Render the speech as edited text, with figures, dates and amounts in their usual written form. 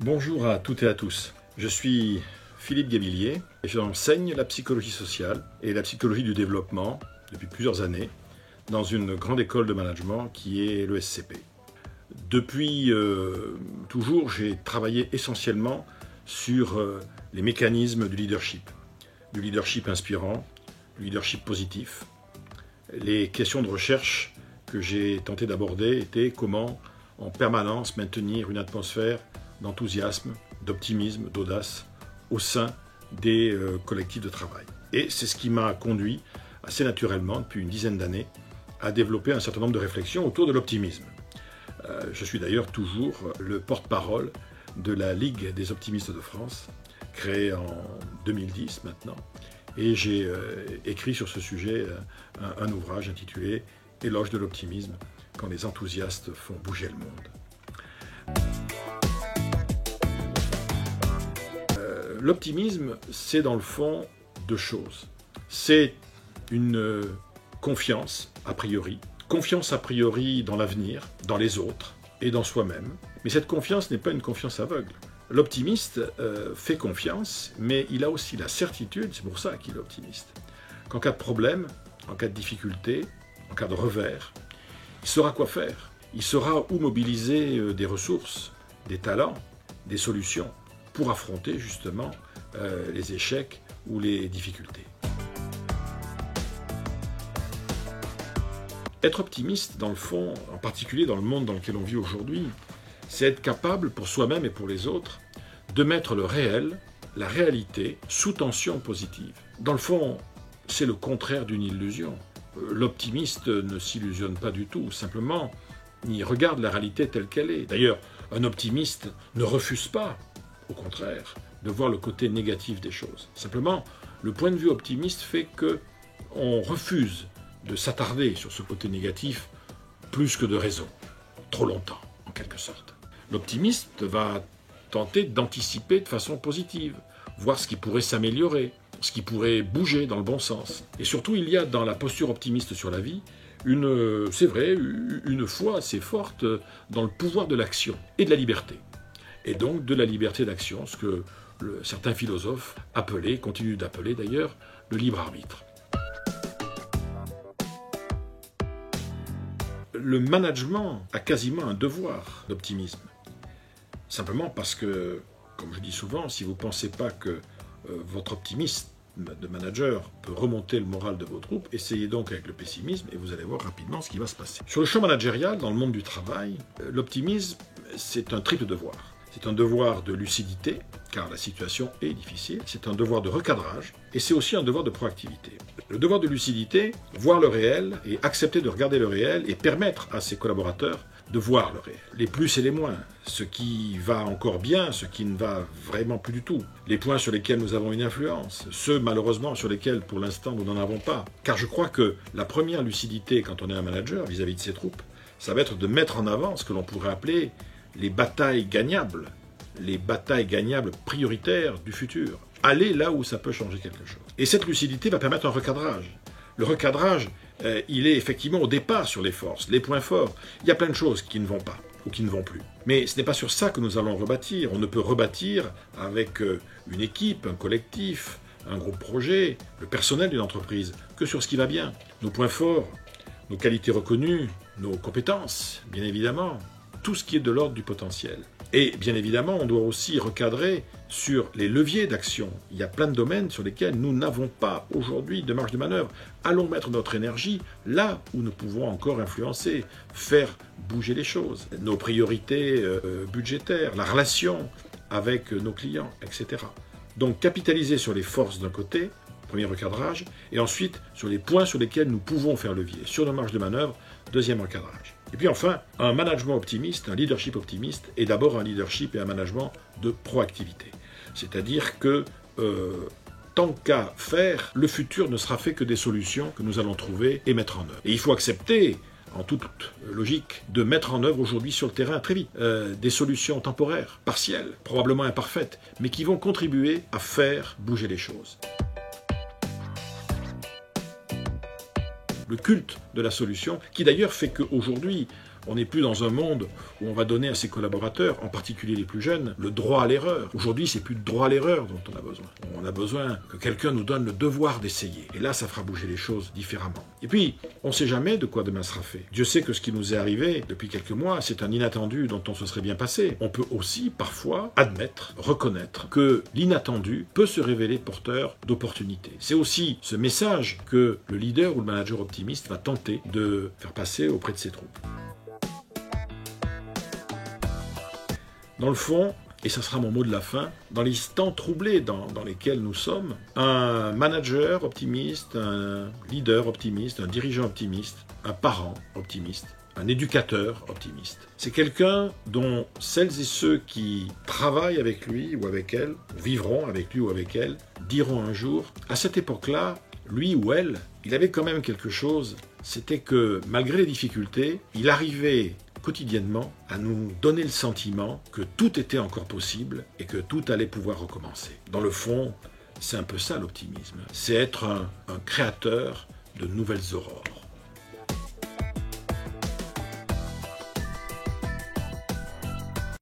Bonjour à toutes et à tous. Je suis Philippe Gabillier et j'enseigne la psychologie sociale et la psychologie du développement depuis plusieurs années dans une grande école de management qui est l'ESCP. Depuis toujours, j'ai travaillé essentiellement sur les mécanismes du leadership inspirant, du leadership positif. Les questions de recherche que j'ai tenté d'aborder étaient comment en permanence maintenir une atmosphère d'enthousiasme, d'optimisme, d'audace au sein des collectifs de travail. Et c'est ce qui m'a conduit assez naturellement, depuis une dizaine d'années, à développer un certain nombre de réflexions autour de l'optimisme. Je suis d'ailleurs toujours le porte-parole de la Ligue des optimistes de France, créée en 2010 maintenant, et j'ai écrit sur ce sujet un ouvrage intitulé « Éloge de l'optimisme, quand les enthousiastes font bouger le monde ». L'optimisme, c'est dans le fond deux choses. C'est une confiance a priori dans l'avenir, dans les autres et dans soi-même. Mais cette confiance n'est pas une confiance aveugle. L'optimiste fait confiance, mais il a aussi la certitude, c'est pour ça qu'il est optimiste, qu'en cas de problème, en cas de difficulté, en cas de revers, il saura quoi faire. Il saura où mobiliser des ressources, des talents, des solutions pour affronter justement les échecs ou les difficultés. Être optimiste, dans le fond, en particulier dans le monde dans lequel on vit aujourd'hui, c'est être capable, pour soi-même et pour les autres, de mettre le réel, la réalité, sous tension positive. Dans le fond, c'est le contraire d'une illusion. L'optimiste ne s'illusionne pas du tout, simplement, il regarde la réalité telle qu'elle est. D'ailleurs, un optimiste ne refuse pas, au contraire, de voir le côté négatif des choses. Simplement, le point de vue optimiste fait qu'on refuse de s'attarder sur ce côté négatif plus que de raison, trop longtemps, en quelque sorte. L'optimiste va tenter d'anticiper de façon positive, voir ce qui pourrait s'améliorer, ce qui pourrait bouger dans le bon sens. Et surtout, il y a dans la posture optimiste sur la vie, c'est vrai, une foi assez forte dans le pouvoir de l'action et de la liberté. Et donc de la liberté d'action, ce que certains philosophes appelaient, continuent d'appeler d'ailleurs, le libre arbitre. Le management a quasiment un devoir d'optimisme. Simplement parce que, comme je dis souvent, si vous ne pensez pas que votre optimisme de manager peut remonter le moral de vos troupes, essayez donc avec le pessimisme et vous allez voir rapidement ce qui va se passer. Sur le champ managérial, dans le monde du travail, l'optimisme, c'est un triple devoir. C'est un devoir de lucidité, car la situation est difficile, c'est un devoir de recadrage, et c'est aussi un devoir de proactivité. Le devoir de lucidité, voir le réel, et accepter de regarder le réel, et permettre à ses collaborateurs de voir le réel. Les plus et les moins, ce qui va encore bien, ce qui ne va vraiment plus du tout. Les points sur lesquels nous avons une influence, ceux malheureusement sur lesquels pour l'instant nous n'en avons pas. Car je crois que la première lucidité quand on est un manager vis-à-vis de ses troupes, ça va être de mettre en avant ce que l'on pourrait appeler les batailles gagnables prioritaires du futur. Aller là où ça peut changer quelque chose. Et cette lucidité va permettre un recadrage. Le recadrage, il est effectivement au départ sur les forces, les points forts. Il y a plein de choses qui ne vont pas ou qui ne vont plus. Mais ce n'est pas sur ça que nous allons rebâtir. On ne peut rebâtir avec une équipe, un collectif, un groupe projet, le personnel d'une entreprise, que sur ce qui va bien. Nos points forts, nos qualités reconnues, nos compétences, bien évidemment. Tout ce qui est de l'ordre du potentiel. Et bien évidemment, on doit aussi recadrer sur les leviers d'action. Il y a plein de domaines sur lesquels nous n'avons pas aujourd'hui de marge de manœuvre. Allons mettre notre énergie là où nous pouvons encore influencer, faire bouger les choses. Nos priorités budgétaires, la relation avec nos clients, etc. Donc capitaliser sur les forces d'un côté, premier recadrage, et ensuite sur les points sur lesquels nous pouvons faire levier, sur nos marges de manœuvre, deuxième recadrage. Et puis enfin, un management optimiste, un leadership optimiste, est d'abord un leadership et un management de proactivité. C'est-à-dire que, tant qu'à faire, le futur ne sera fait que des solutions que nous allons trouver et mettre en œuvre. Et il faut accepter, en toute logique, de mettre en œuvre aujourd'hui sur le terrain très vite des solutions temporaires, partielles, probablement imparfaites, mais qui vont contribuer à faire bouger les choses. Le culte de la solution, qui d'ailleurs fait qu'aujourd'hui, On n'est plus dans un monde où on va donner à ses collaborateurs, en particulier les plus jeunes, le droit à l'erreur. Aujourd'hui, c'est plus de droit à l'erreur dont on a besoin. On a besoin que quelqu'un nous donne le devoir d'essayer. Et là, ça fera bouger les choses différemment. Et puis, on ne sait jamais de quoi demain sera fait. Dieu sait que ce qui nous est arrivé depuis quelques mois, c'est un inattendu dont on se serait bien passé. On peut aussi, parfois, admettre, reconnaître que l'inattendu peut se révéler porteur d'opportunités. C'est aussi ce message que le leader ou le manager optimiste va tenter de faire passer auprès de ses troupes. Dans le fond, et ça sera mon mot de la fin, dans les temps troublés dans lesquels nous sommes, un manager optimiste, un leader optimiste, un dirigeant optimiste, un parent optimiste, un éducateur optimiste. C'est quelqu'un dont celles et ceux qui travaillent avec lui ou avec elle, vivront avec lui ou avec elle, diront un jour, à cette époque-là, lui ou elle, il avait quand même quelque chose, c'était que malgré les difficultés, il arrivait quotidiennement à nous donner le sentiment que tout était encore possible et que tout allait pouvoir recommencer. Dans le fond, c'est un peu ça l'optimisme, c'est être un créateur de nouvelles aurores.